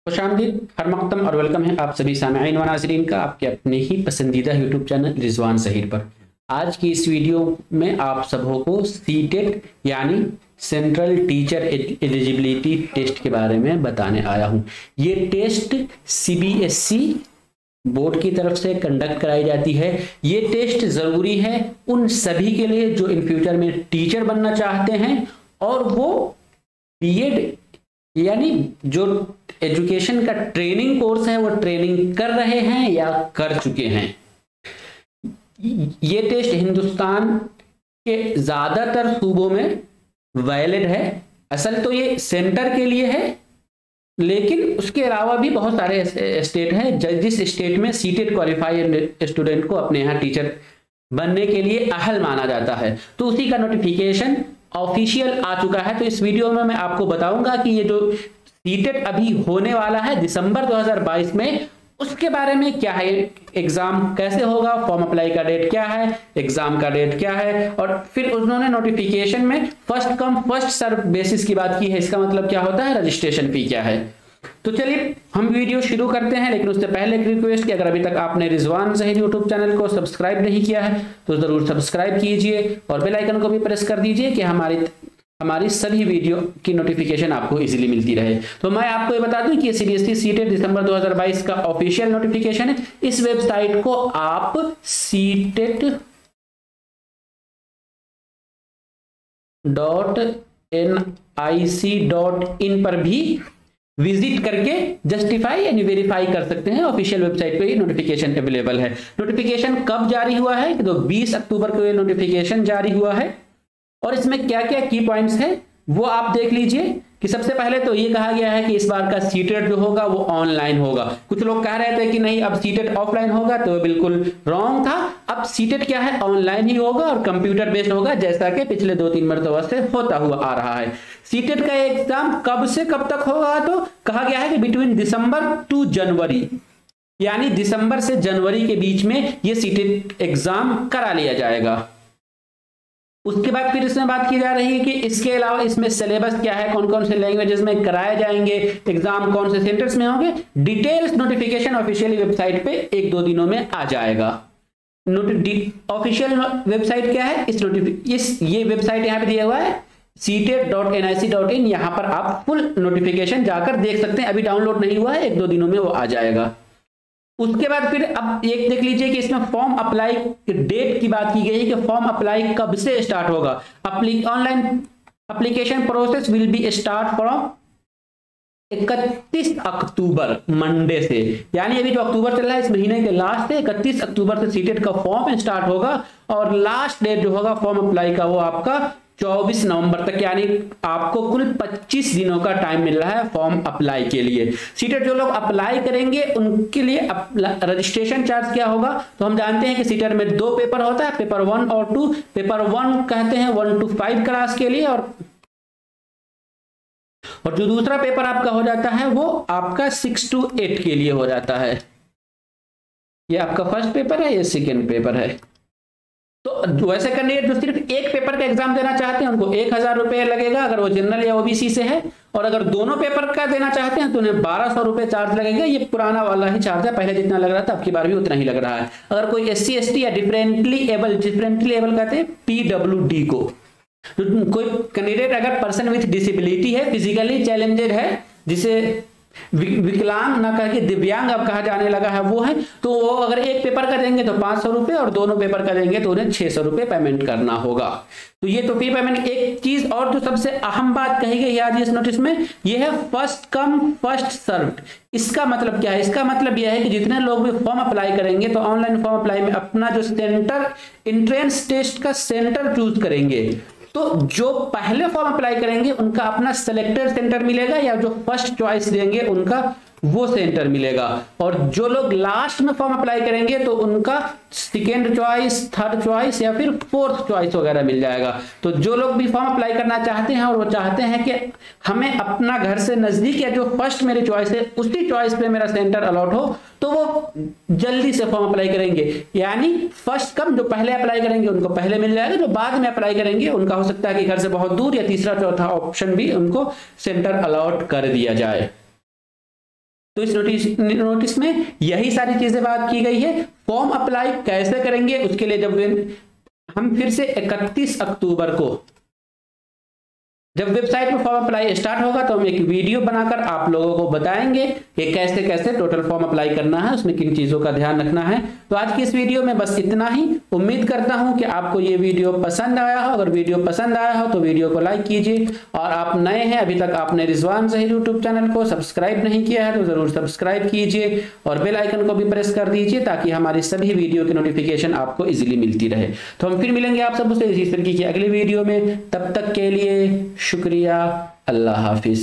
खुशामदीद, हर मकदम और वेलकम है आप सभी सामईन व नाज़रीन का आपके अपने ही पसंदीदा यूट्यूब चैनल रिजवान ज़हीर पर। आज की इस वीडियो में आप सबों को सीटेट यानी सेंट्रल टीचर एलिजिबिलिटी टेस्ट के बारे में बताने आया हूं। ये टेस्ट सीबीएसई बोर्ड की तरफ से कंडक्ट कराई जाती है। ये टेस्ट ज़रूरी है उन सभी के लिए जो इन फ्यूचर में टीचर बनना चाहते हैं और वो बीएड यानी जो एजुकेशन का ट्रेनिंग कोर्स है वो ट्रेनिंग कर रहे हैं या कर चुके हैं। ये टेस्ट हिंदुस्तान के ज़्यादातर सूबों में वैलिड है। असल तो ये सेंटर के लिए है, लेकिन उसके अलावा भी बहुत सारे स्टेट हैं जिस स्टेट में सीटेट क्वालिफाइड स्टूडेंट को अपने यहाँ टीचर बनने के लिए अहल माना जाता है, तो उसी का नोटिफिकेशन ऑफिशियल आ चुका है। तो इस वीडियो में मैं आपको बताऊंगा कि ये जो सीटेट अभी होने वाला है दिसंबर 2022 में, उसके बारे में क्या है, एग्जाम कैसे होगा, फॉर्म अप्लाई का डेट क्या है, एग्जाम का डेट क्या है, और फिर उन्होंने नोटिफिकेशन में first come first serve basis की बात की है। इसका मतलब क्या होता है, रजिस्ट्रेशन फी क्या है। तो चलिए हम वीडियो शुरू करते हैं, लेकिन उससे पहले एक रिक्वेस्ट कि अगर अभी तक आपने रिजवान ज़हीर यूट्यूब चैनल को सब्सक्राइब नहीं किया है तो जरूर सब्सक्राइब कीजिए और बेल आइकन को भी प्रेस कर दीजिए कि हमारी सभी वीडियो की नोटिफिकेशन आपको इजीली मिलती रहे। तो मैं आपको ये बता दूं कि सीबीएसई सीटेट दिसंबर 2022 का ऑफिशियल नोटिफिकेशन है। इस वेबसाइट को आप seatet.nic.in पर भी विजिट करके जस्टिफाई यानी वेरीफाई कर सकते हैं। ऑफिशियल वेबसाइट पे ये नोटिफिकेशन अवेलेबल है। नोटिफिकेशन कब जारी हुआ है, तो 20 अक्टूबर को ये नोटिफिकेशन जारी हुआ है और इसमें क्या क्या की पॉइंट्स है वो आप देख लीजिए। कि सबसे पहले तो ये कहा गया है कि इस बार का सीटेट जो होगा वो ऑनलाइन होगा। कुछ लोग कह रहे थे कि नहीं अब सीटेट ऑफलाइन होगा, तो बिल्कुल रॉन्ग था। अब सीटेट क्या है, ऑनलाइन ही होगा और कंप्यूटर बेस्ड होगा, जैसा कि पिछले 2-3 मरतबा से होता हुआ आ रहा है। सीटेट का एग्जाम कब से कब तक होगा, तो कहा गया है कि बिटवीन दिसंबर टू जनवरी, यानी दिसंबर से जनवरी के बीच में ये सीटेट एग्जाम करा लिया जाएगा। उसके बाद फिर इसमें बात की जा रही है कि इसके अलावा इसमें सिलेबस क्या है, कौन कौन से लैंग्वेजेस में कराए जाएंगे, एग्जाम कौन से सेंटर्स में होंगे। डिटेल्स नोटिफिकेशन ऑफिशियल वेबसाइट पे 1-2 दिनों में आ जाएगा। ऑफिशियल वेबसाइट क्या है, ये वेबसाइट यहाँ पे दिया हुआ है seatet.nic.in। यहाँ पर आप फुल नोटिफिकेशन जाकर देख सकते हैं। अभी डाउनलोड नहीं हुआ है, 1-2 दिनों में वो आ जाएगा। उसके बाद फिर अब एक देख लीजिए कि इसमें फॉर्म अप्लाई डेट की बात की गई है कि फॉर्म अप्लाई कब से स्टार्ट होगा। Online application process will be start from 31 October Monday से, यानी अभी जो अक्टूबर चल रहा है इस महीने के लास्ट से 31 अक्टूबर से सीटेट का फॉर्म स्टार्ट होगा और लास्ट डेट जो होगा फॉर्म अप्लाई का वो आपका 24 नवंबर तक, यानी आपको कुल 25 दिनों का टाइम मिल रहा है फॉर्म अप्लाई के लिए। सीटेट जो लोग अप्लाई करेंगे उनके लिए रजिस्ट्रेशन चार्ज क्या होगा, तो हम जानते हैं कि सीटेट में 2 पेपर होता है, पेपर 1 और 2। पेपर 1 कहते हैं 1 to 5 क्लास के लिए और जो दूसरा पेपर आपका हो जाता है वो आपका 6 to 8 के लिए हो जाता है। ये आपका फर्स्ट पेपर है, ये सेकेंड पेपर है। तो वैसे कैंडिडेट जो सिर्फ एक पेपर का एग्जाम देना चाहते हैं उनको 1000 रुपये लगेगा अगर वो जनरल या ओबीसी से है, और अगर दोनों पेपर का देना चाहते हैं तो उन्हें 1200 रुपये चार्ज लगेगा। ये पुराना वाला ही चार्ज है, पहले जितना लग रहा था अब की बार भी उतना ही लग रहा है। अगर कोई SC ST या डिफरेंटली एबल कहते हैं PWD को, तो कोई कैंडिडेट अगर पर्सन विथ डिसेबिलिटी है, फिजिकली चैलेंजेड है, जिसे विकलांग ना करके दिव्यांग अब कहा जाने लगा है, वो है, तो वो अगर एक पेपर का देंगे तो 500 रुपये और दोनों पेपर का देंगे तो उन्हें 600 रुपये पेमेंट करना होगा। तो ये तो फी पेमेंट। एक चीज और जो सबसे अहम बात कही गई आज इस नोटिस में, ये है फर्स्ट कम फर्स्ट सर्व्ड। इसका मतलब क्या है, इसका मतलब यह है कि जितने लोग भी फॉर्म अप्लाई करेंगे तो ऑनलाइन फॉर्म अप्लाई में अपना जो सेंटर, एंट्रेंस टेस्ट का सेंटर चूज करेंगे, तो जो पहले फॉर्म अप्लाई करेंगे उनका अपना सिलेक्टेड सेंटर मिलेगा, या जो फर्स्ट चॉइस देंगे उनका वो सेंटर मिलेगा, और जो लोग लास्ट में फॉर्म अप्लाई करेंगे तो उनका सेकेंड चॉइस, थर्ड चॉइस या फिर फोर्थ चॉइस वगैरह मिल जाएगा। तो जो लोग भी फॉर्म अप्लाई करना चाहते हैं और वो चाहते हैं कि हमें अपना घर से नजदीक या जो फर्स्ट मेरी चॉइस है उसी चॉइस पे मेरा सेंटर अलॉट हो, तो वो जल्दी से फॉर्म अप्लाई करेंगे। यानी फर्स्ट कम, जो पहले अप्लाई करेंगे उनको पहले मिल जाएगा, जो बाद में अप्लाई करेंगे उनका हो सकता है कि घर से बहुत दूर या तीसरा चौथा ऑप्शन भी उनको सेंटर अलॉट कर दिया जाए। तो इस नोटिस में यही सारी चीजें बात की गई है। फॉर्म अप्लाई कैसे करेंगे उसके लिए जब हम फिर से 31 अक्टूबर को जब वेबसाइट पर फॉर्म अप्लाई स्टार्ट होगा तो हम एक वीडियो बनाकर आप लोगों को बताएंगे कि कैसे कैसे टोटल फॉर्म अप्लाई करना है, उसमें किन चीजों का ध्यान रखना है। तो आज की इस वीडियो में बस इतना ही। उम्मीद करता हूं कि आपको ये वीडियो पसंद आया हो। अगर वीडियो पसंद आया हो तो वीडियो को लाइक कीजिए, और आप नए हैं, अभी तक आपने रिजवान ज़हीर यूट्यूब चैनल को सब्सक्राइब नहीं किया है तो जरूर सब्सक्राइब कीजिए और बेल आइकन को भी प्रेस कर दीजिए ताकि हमारी सभी वीडियो की नोटिफिकेशन आपको इजीली मिलती रहे। तो हम फिर मिलेंगे आप सबसे इसी तरीके की अगली वीडियो में। तब तक के लिए शुक्रिया। अल्लाह हाफिज।